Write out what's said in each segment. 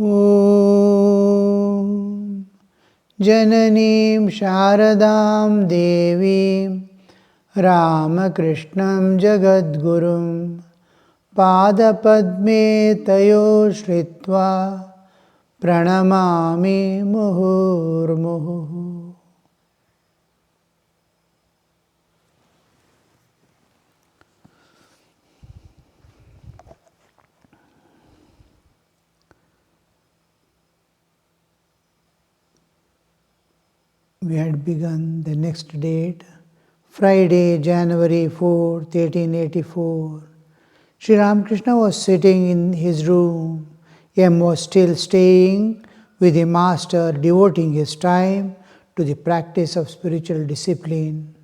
Om Jananim Sharadam Devim Ramakrishnam Jagadgurum Padapadme Tayo Shritva Pranamami Muhurmuhu. We had begun the next date, Friday, January 4th, 1884. Sri Ramakrishna was sitting in his room. M was still staying with the Master, devoting his time to the practice of spiritual discipline.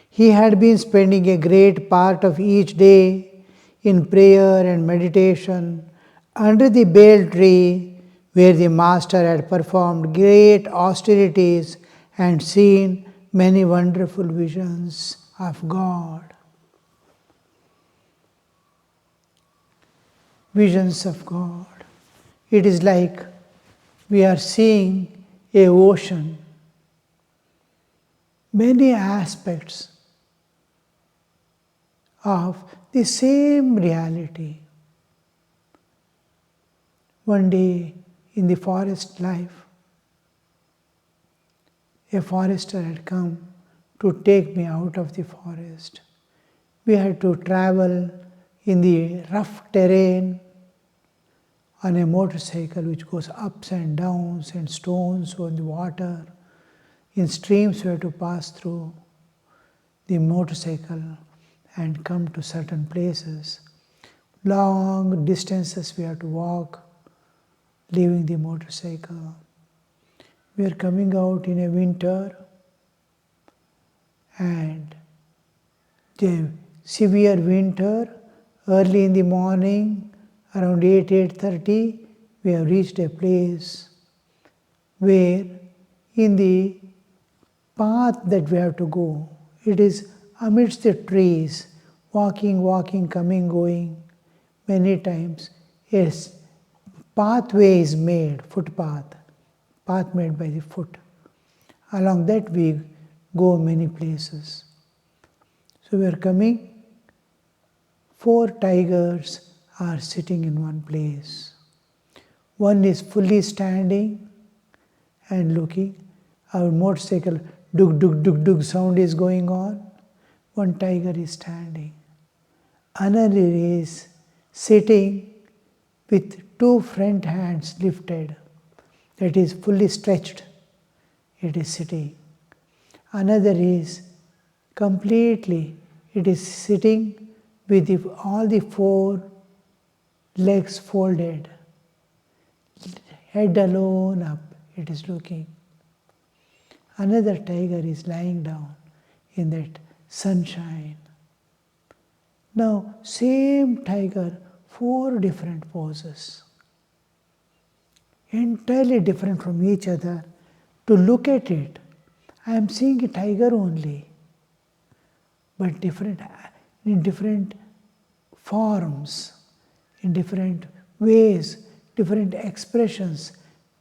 He had been spending a great part of each day in prayer and meditation under the Bail tree, where the Master had performed great austerities and seen many wonderful visions of God. Visions of God. It is like we are seeing an ocean, many aspects of the same reality. One day in the forest life, a forester had come to take me out of the forest. We had to travel in the rough terrain on a motorcycle which goes ups and downs and stones on the water. In streams we had to pass through the motorcycle and come to certain places. Long distances we had to walk, leaving the motorcycle. We are coming out in a winter, and the severe winter, early in the morning, around 8:30, we have reached a place where in the path that we have to go, it is amidst the trees, walking, coming, going. Many times, yes, pathway is made, footpath. Path made by the foot. Along that we go many places. So we are coming. 4 tigers are sitting in one place. One is fully standing and looking. Our motorcycle dug sound is going on. One tiger is standing. Another is sitting with 2 front hands lifted. That is fully stretched, it is sitting. Another is completely, it is sitting with all the 4 legs folded. Head alone up, it is looking. Another tiger is lying down in that sunshine. Now, same tiger, 4 different poses. Entirely different from each other. To look at it, I am seeing a tiger only, but different, in different forms, in different ways, different expressions,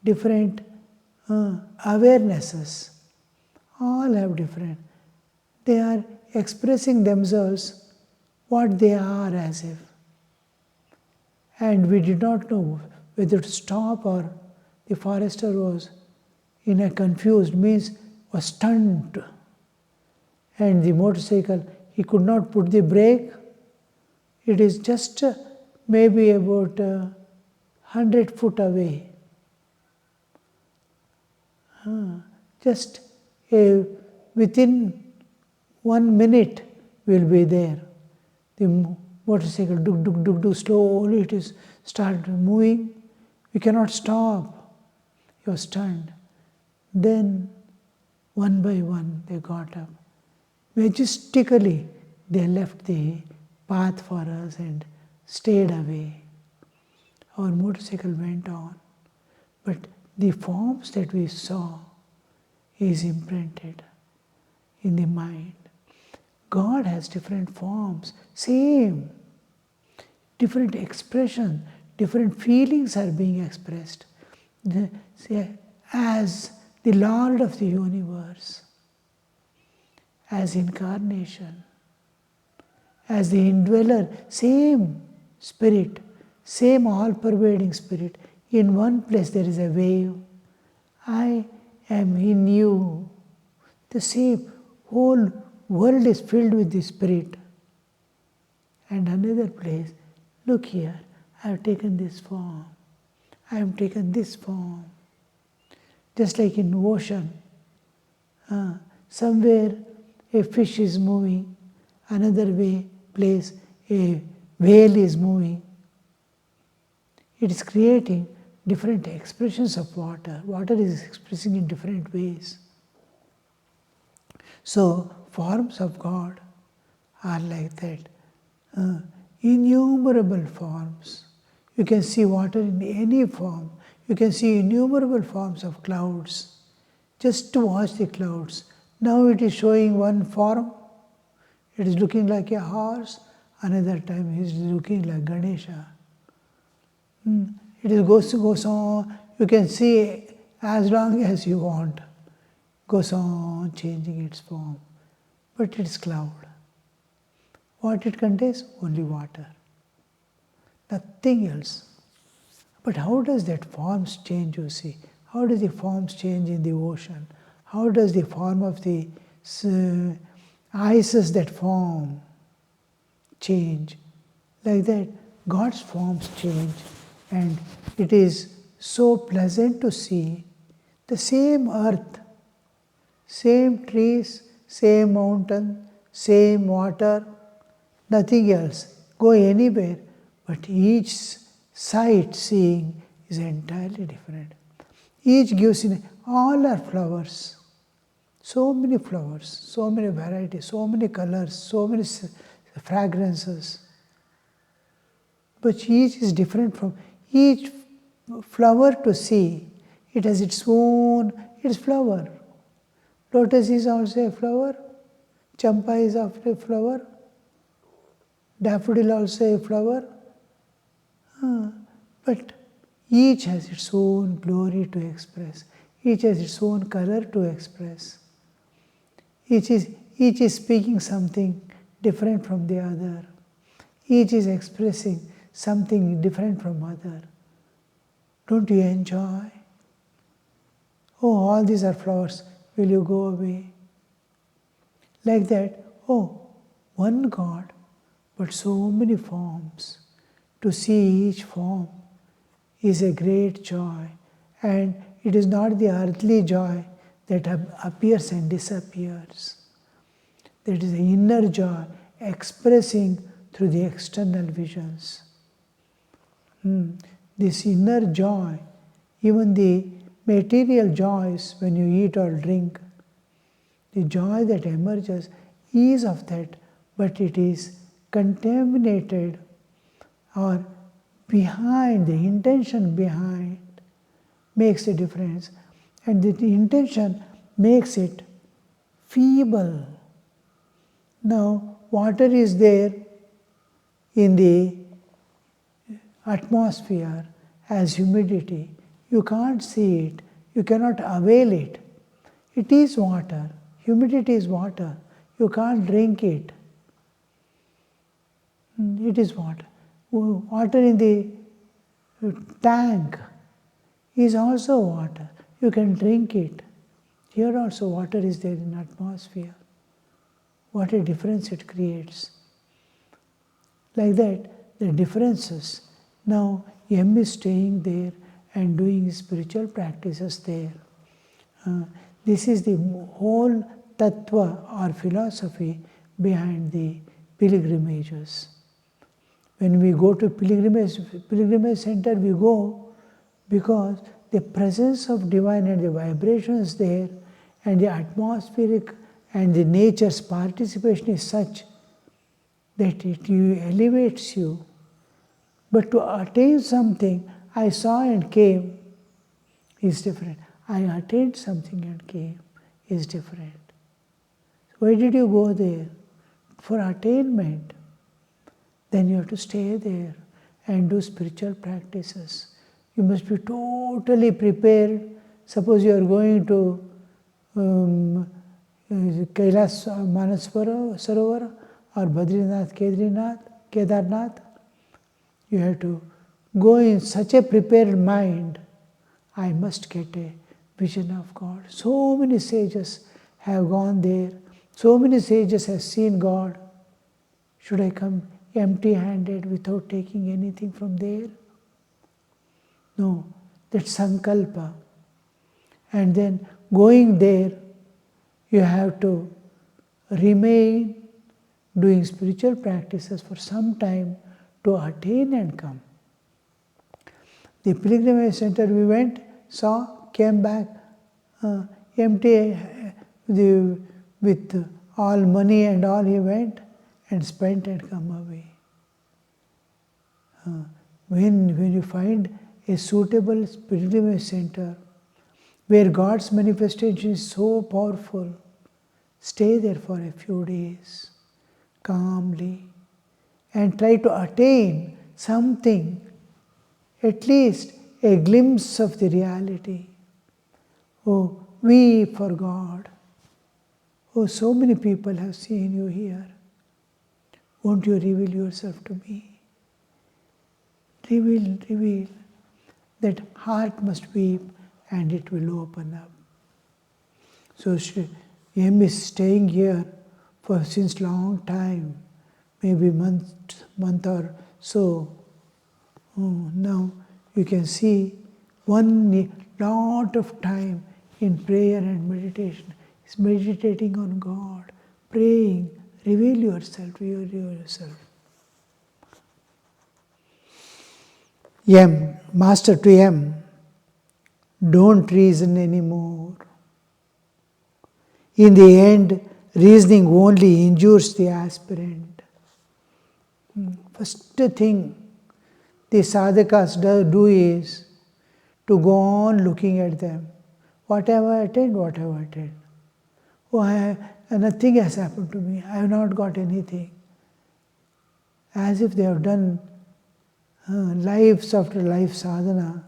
different awarenesses. All have different. They are expressing themselves what they are as if. And we did not know whether to stop, or the forester was in a confused, means was stunned. And the motorcycle, he could not put the brake. It is just maybe about 100 foot away. Just within 1 minute we'll be there. The motorcycle dug, slowly it is started moving. We cannot stop. He was stunned. Then, one by one, they got up. Majestically, they left the path for us and stayed away. Our motorcycle went on. But the forms that we saw is imprinted in the mind. God has different forms, same, different expression, different feelings are being expressed. As the Lord of the universe, as incarnation, as the indweller, same spirit, same all-pervading spirit. In one place there is a wave. I am in you. The same whole world is filled with the spirit. And another place, look here, I have taken this form. I have taken this form. Just like in ocean, somewhere a fish is moving, another place a whale is moving. It is creating different expressions of water. Water is expressing in different ways. So, forms of God are like that. Innumerable forms. You can see water in any form. You can see innumerable forms of clouds. Just to watch the clouds. Now it is showing one form. It is looking like a horse. Another time it is looking like Ganesha. It goes on. You can see as long as you want. Goes on changing its form. But it's cloud. What it contains? Only water. Nothing else. But how does that forms change, you see? How does the forms change in the ocean? How does the form of the ices that form change? Like that, God's forms change. And it is so pleasant to see the same earth, same trees, same mountain, same water, nothing else. Go anywhere, but each sight seeing is entirely different. Each gives in, all are flowers. So many flowers, so many varieties, so many colors, so many fragrances. But each is different from each flower to see. It has its flower. Lotus is also a flower. Champa is also a flower. Daffodil also a flower. But each has its own glory to express. Each has its own color to express. Each is speaking something different from the other. Each is expressing something different from other. Don't you enjoy? Oh, all these are flowers. Will you go away? Like that, oh, one God, but so many forms. To see each form is a great joy. And it is not the earthly joy that appears and disappears. That is the inner joy expressing through the external visions. This inner joy, even the material joys when you eat or drink, the joy that emerges is of that, but it is contaminated or behind, the intention behind makes a difference. And the intention makes it feeble. Now, water is there in the atmosphere as humidity. You can't see it. You cannot avail it. It is water. Humidity is water. You can't drink it. It is water. Water in the tank is also water. You can drink it. Here also water is there in atmosphere. What a difference it creates. Like that, the differences. Now, M is staying there and doing spiritual practices there. This is the whole tattva or philosophy behind the pilgrimages. When we go to pilgrimage center, we go because the presence of divine and the vibrations there and the atmospheric and the nature's participation is such that it elevates you. But to attain something, I saw and came is different. I attained something and came is different. Why did you go there? For attainment. Then you have to stay there and do spiritual practices. You must be totally prepared. Suppose you are going to Kailas Manaswara Sarovar or Badrinath, Kedarnath, you have to go in such a prepared mind. I must get a vision of God. So many sages have gone there. So many sages have seen God. Should I come empty-handed without taking anything from there? No, that's sankalpa. And then going there, you have to remain doing spiritual practices for some time to attain and come. The pilgrimage center we went, saw, came back empty with all money and all. He went and spent and come away. When you find a suitable pilgrimage center where God's manifestation is so powerful, stay there for a few days calmly and try to attain something, at least a glimpse of the reality. Oh, weep for God. Oh, so many people have seen you here. Won't you reveal yourself to me? Reveal. That heart must weep and it will open up. So M is staying here since long time, maybe month or so. Now you can see one lot of time in prayer and meditation is meditating on God, praying, reveal yourself. M, Master to M, don't reason anymore. In the end, reasoning only injures the aspirant. First thing the sadhakas do is to go on looking at them. What have I attained? Oh, nothing has happened to me. I have not got anything. As if they have done lives after life sadhana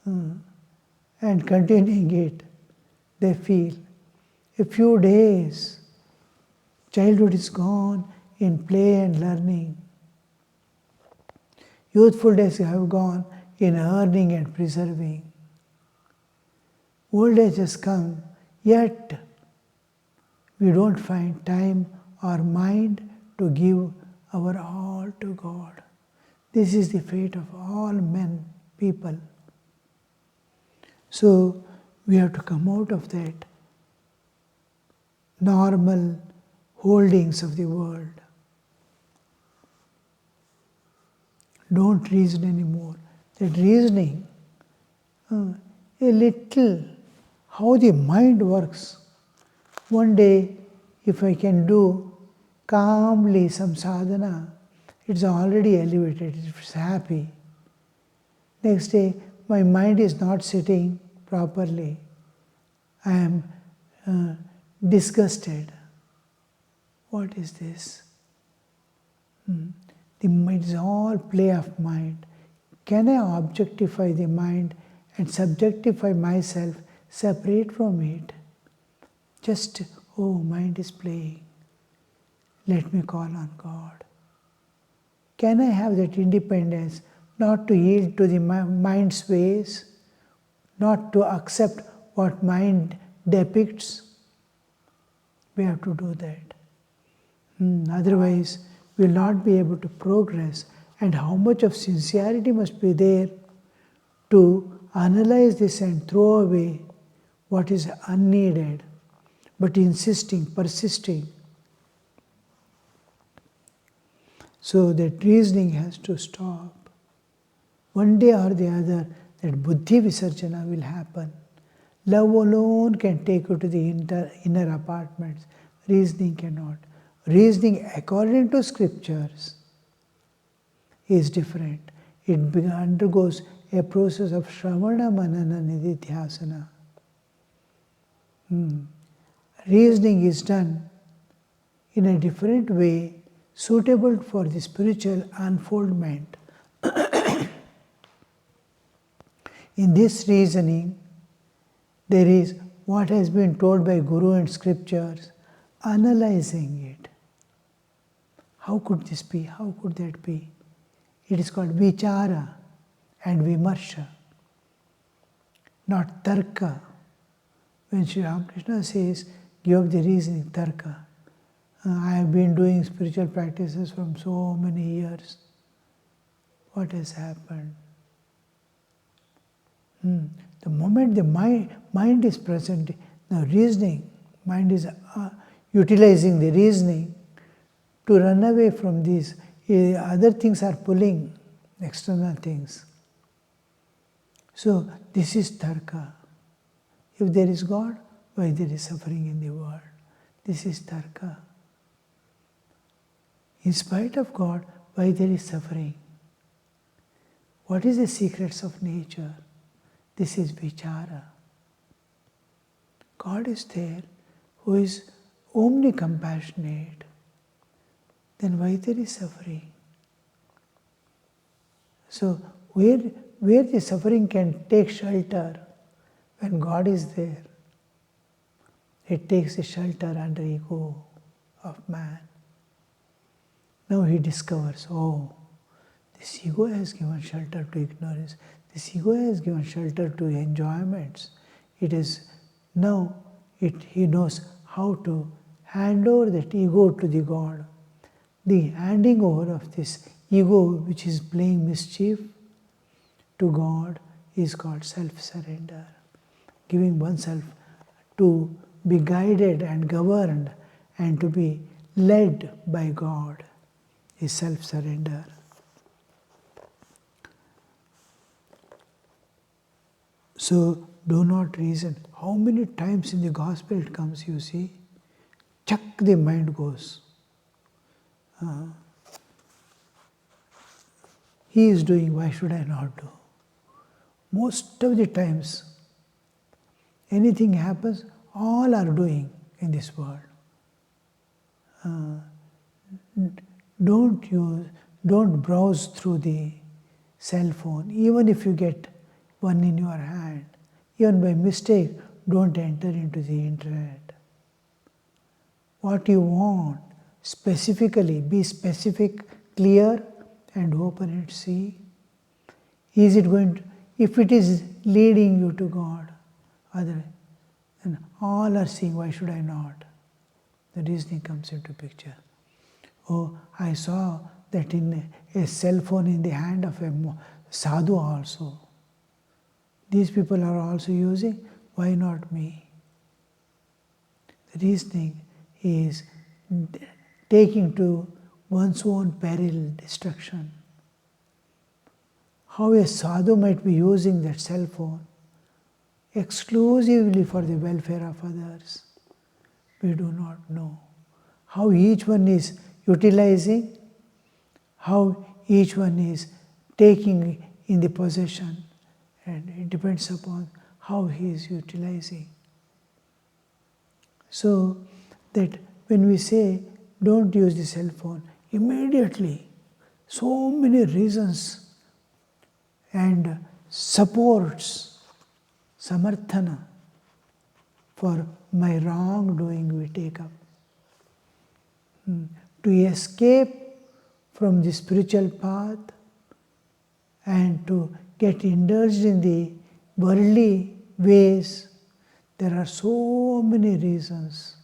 and continuing it, they feel. A few days, childhood is gone in play and learning. Youthful days have gone in earning and preserving. Old age has come, yet we don't find time or mind to give our all to God. This is the fate of all men, people. So we have to come out of that normal holdings of the world. Don't reason anymore. That reasoning, a little, how the mind works. One day, if I can do calmly some sadhana, it's already elevated, it's happy. Next day, my mind is not sitting properly. I am disgusted. What is this? It is all play of mind. Can I objectify the mind and subjectify myself, separate from it? Just, mind is playing. Let me call on God. Can I have that independence, not to yield to the mind's ways, not to accept what mind depicts? We have to do that. Otherwise, we will not be able to progress. And how much of sincerity must be there to analyze this and throw away what is unneeded, but insisting, persisting. So that reasoning has to stop. One day or the other, that buddhi visarjana will happen. Love alone can take you to the inner apartments. Reasoning cannot. Reasoning according to scriptures is different. It undergoes a process of shravana, manana, nididhyasana. Reasoning is done in a different way suitable for the spiritual unfoldment. In this reasoning, there is what has been told by Guru and scriptures, analyzing it. How could this be? How could that be? It is called vichara and vimarsha, not tarka. When Sri Ramakrishna says, give up the reasoning, tarka. I have been doing spiritual practices from so many years. What has happened? The moment the mind is present, the reasoning, mind is utilizing the reasoning to run away from these. Other things are pulling, external things. So this is tarka. If there is God, why there is suffering in the world? This is tarka. In spite of God, why there is suffering? What is the secrets of nature? This is vichara. God is there, who is omni-compassionate. Then why there is suffering? So where the suffering can take shelter when God is there? It takes the shelter under ego of man. Now he discovers, oh, this ego has given shelter to ignorance. This ego has given shelter to enjoyments. It is now he knows how to hand over that ego to the God. The handing over of this ego, which is playing mischief, to God is called self-surrender. Giving oneself to be guided and governed and to be led by God is self-surrender. So do not reason. How many times in the gospel it comes, you see? Chuck, the mind goes. He is doing, why should I not do? Most of the times, anything happens, all are doing in this world. Don't browse through the cell phone, even if you get one in your hand. Even by mistake, don't enter into the internet. What you want, specifically, be specific, clear, and open and see. Is it going to, if it is leading you to God, then all are seeing, why should I not? The reasoning comes into picture. Oh, I saw that in a cell phone in the hand of a sadhu also. These people are also using, why not me? The reasoning is taking to one's own peril, destruction. How a sadhu might be using that cell phone exclusively for the welfare of others, we do not know. How each one is utilizing, how each one is taking in the possession, and it depends upon how he is utilizing. So that when we say don't use the cell phone, immediately so many reasons and supports, samarthana for my wrongdoing we take up. To escape from the spiritual path and to get indulged in the worldly ways, there are so many reasons,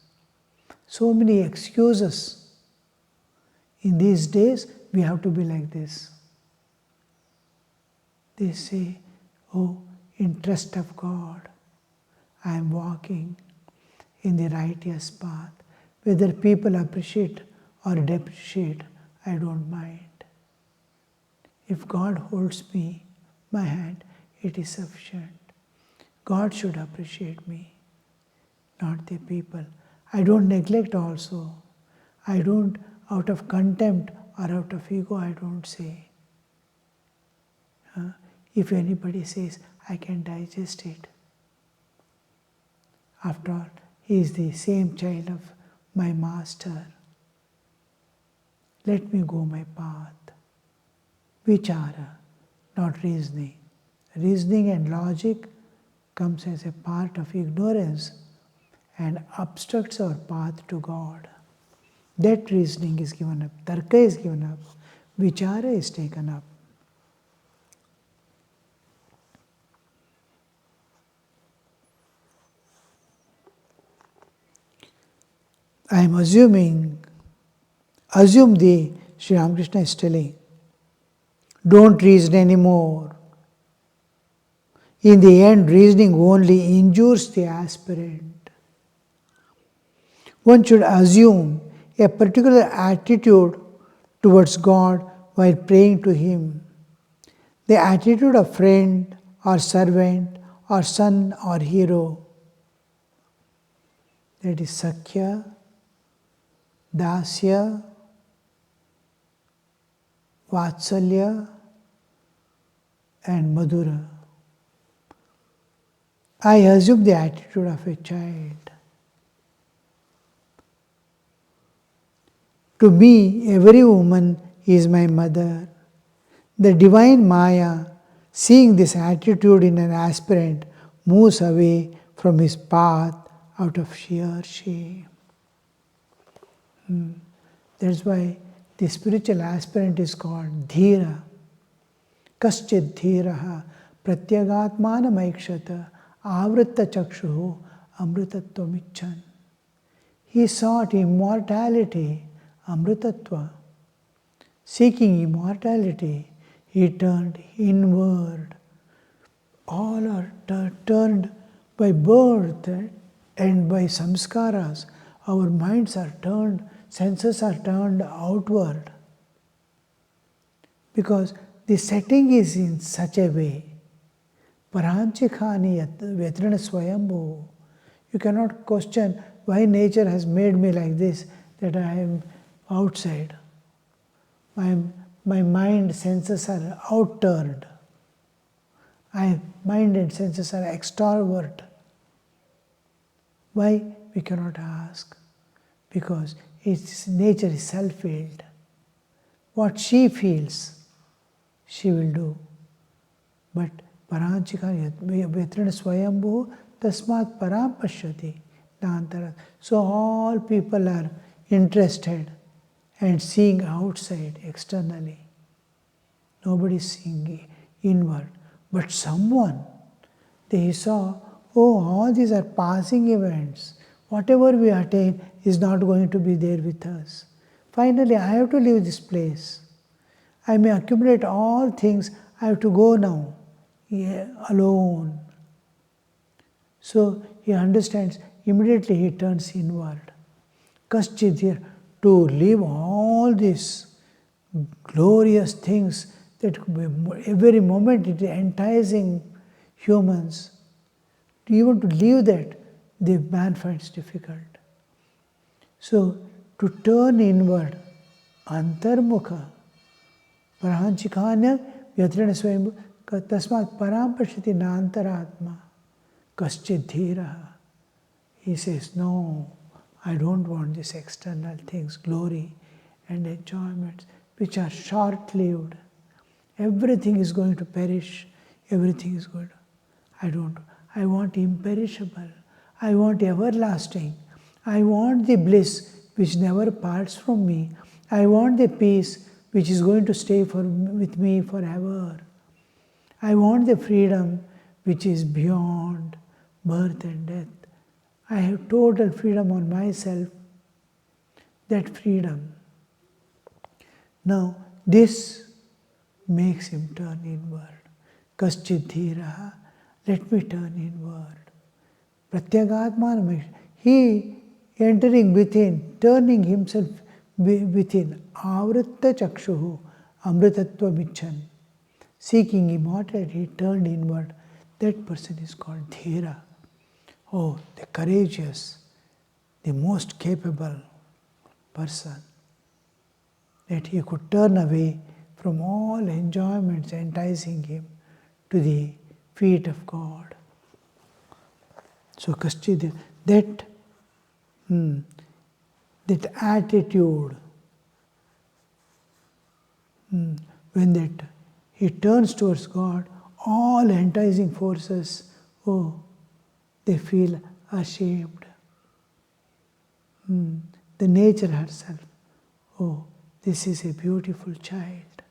so many excuses. In these days, we have to be like this. They say, oh, in trust of God, I am walking in the righteous path. Whether people appreciate or depreciate, I don't mind. If God holds me, my hand, it is sufficient. God should appreciate me, not the people. I don't neglect also. I don't, out of contempt or out of ego, I don't say. If anybody says, I can digest it. After all, he is the same child of my master. let me go my path. Vichara, not reasoning. Reasoning and logic comes as a part of ignorance and obstructs our path to God. That reasoning is given up, tarka is given up, vichara is taken up. I am assume the Sri Ramakrishna is telling, don't reason anymore. In the end, reasoning only injures the aspirant. One should assume a particular attitude towards God while praying to Him. The attitude of friend or servant or son or hero. That is Sakhya, Dasya, Vatsalya and Madhura. I assume the attitude of a child. To me, every woman is my mother. The divine Maya, seeing this attitude in an aspirant, moves away from his path out of sheer shame. That's why the spiritual aspirant is called Dhira. Kaschid Dhiraha Pratyagatmana Maikshata Avritta Chakshuhu Amritattvamichan. He sought immortality, Amritatva. Seeking immortality, he turned inward. All are turned by birth and by samskaras. Our minds are turned, senses are turned outward. Because the setting is in such a way. Paranchikhani Vetrana Swayambhu. You cannot question why nature has made me like this, that I am outside. My mind senses are outturned. Mind and senses are extrovert. Why? We cannot ask. Because its nature is self-willed. What she feels, she will do. But Paranchika Vetrana Swayambhu Tasmat Param Pashyati Nantara. So all people are interested and seeing outside, externally. Nobody is seeing inward. But someone, they saw, oh, all these are passing events. Whatever we attain is not going to be there with us. Finally, I have to leave this place. I may accumulate all things, I have to go now, alone. So he understands, immediately he turns inward. Kaschidhir, to leave all these glorious things that every moment it is enticing humans. Even to leave that, the man finds difficult. So, to turn inward, antarmukha, paranchikanya vyatrana swayambhu, tasmat param pashati nantaratma, kaschid dhiraha. He says, no, I don't want these external things, glory and enjoyments, which are short-lived. Everything is going to perish. Everything is going to... I want imperishable. I want everlasting. I want the bliss which never parts from me. I want the peace which is going to stay with me forever. I want the freedom which is beyond birth and death. I have total freedom on myself. That freedom. Now, this makes him turn inward. Kaschidhiraha, let me turn inward. Pratyagatmana, he entering within, turning himself within. Avritta chakshuhu, amritattva michan. Seeking immortality, he turned inward. That person is called Dhira. Oh, the courageous, the most capable person. That he could turn away from all enjoyments enticing him to the feet of God. So Kaschid, that attitude When that he turns towards God, all enticing forces, they feel ashamed. The nature herself, this is a beautiful child.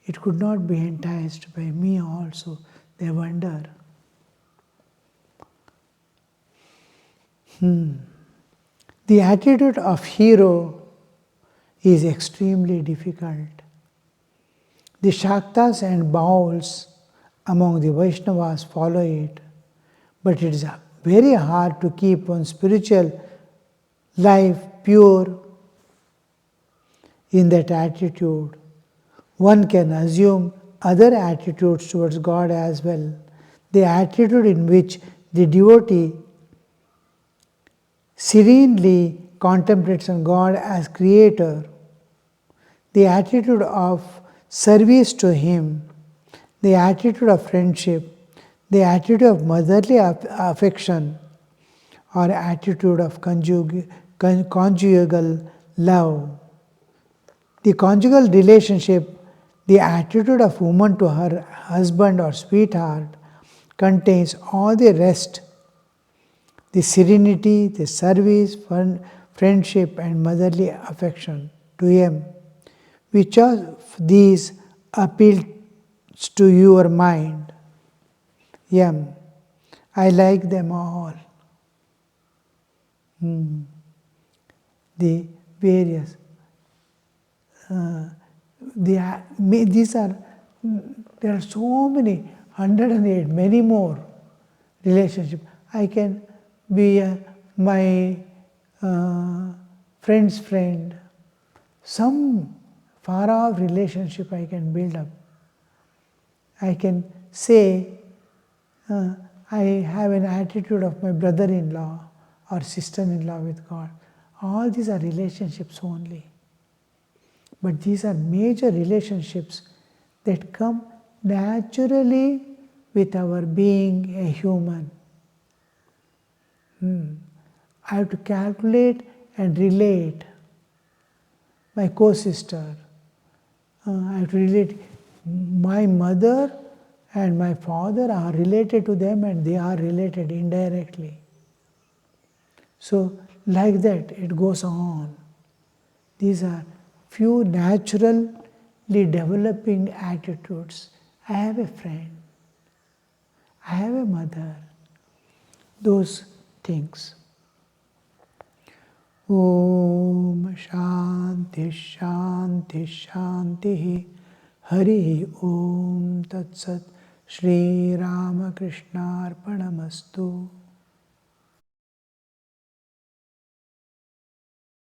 It could not be enticed by me also, they wonder. The attitude of hero is extremely difficult. The Shaktas and Bauls among the Vaishnavas follow it, but it is very hard to keep one's spiritual life pure in that attitude. One can assume other attitudes towards God as well. The attitude in which the devotee serenely contemplates on God as Creator, the attitude of service to Him, the attitude of friendship, the attitude of motherly affection, or attitude of conjugal love. The conjugal relationship, the attitude of woman to her husband or sweetheart, contains all the rest: the serenity, the service, friendship, and motherly affection to Him. Which of these appeals to your mind? I like them all. The various. There are so many, 108, many more relationships. I can be my friend's friend. Some far off relationship I can build up. I can say, I have an attitude of my brother-in-law or sister-in-law with God. All these are relationships only. But these are major relationships that come naturally with our being a human. I have to calculate and relate. My co-sister, I have to relate. My mother and my father are related to them, and they are related indirectly. So like that it goes on. These are few naturally developing attitudes. I have a friend, I have a mother, those things. Om Shanti Shanti Shanti Hari Om Tat Sat Shri Ramakrishna Arpanamastu.